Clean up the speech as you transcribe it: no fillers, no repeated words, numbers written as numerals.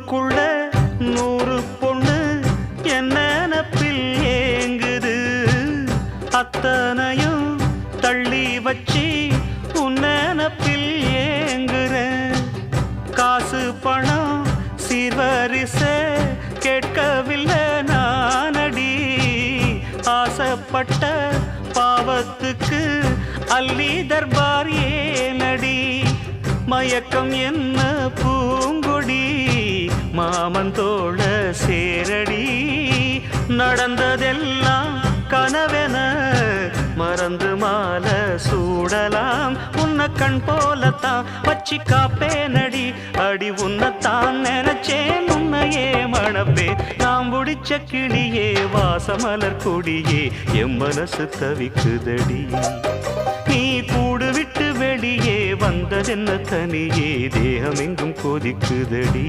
ஊருக்குள்ள 100 பொண்ணு என்ன நினப்பில் ஏங்குது. அத்தனையும் தள்ளி வச்சு உன் நினப்பில் ஏங்குறேன். காசு பணம் சீர்வரிசை கேட்கவில்லை நானடி. ஆசைப்பட்ட பாவத்துக்கு அல்லி தர்பார் ஏனடி. மயக்கம் என்ன பூங்கொடி மாமன் தோள சேரடி. நடந்ததெல்லாம் கனவென மறந்து மாலை சூடலாம். உன்னை கண் போலத்தான் வச்சு காப்பேனடி. அடி உன்னைத்தான் நினைச்சேன் உன்னையே மணப்பே. நாம் பிடிச்ச கிளியே வாசமலர் கொடியே என் மனசு தவிக்குதடி. நீ கூடு விட்டு வெளியே வந்ததென்ன தனியே தேகம் எங்கும் கொதிக்குதடி.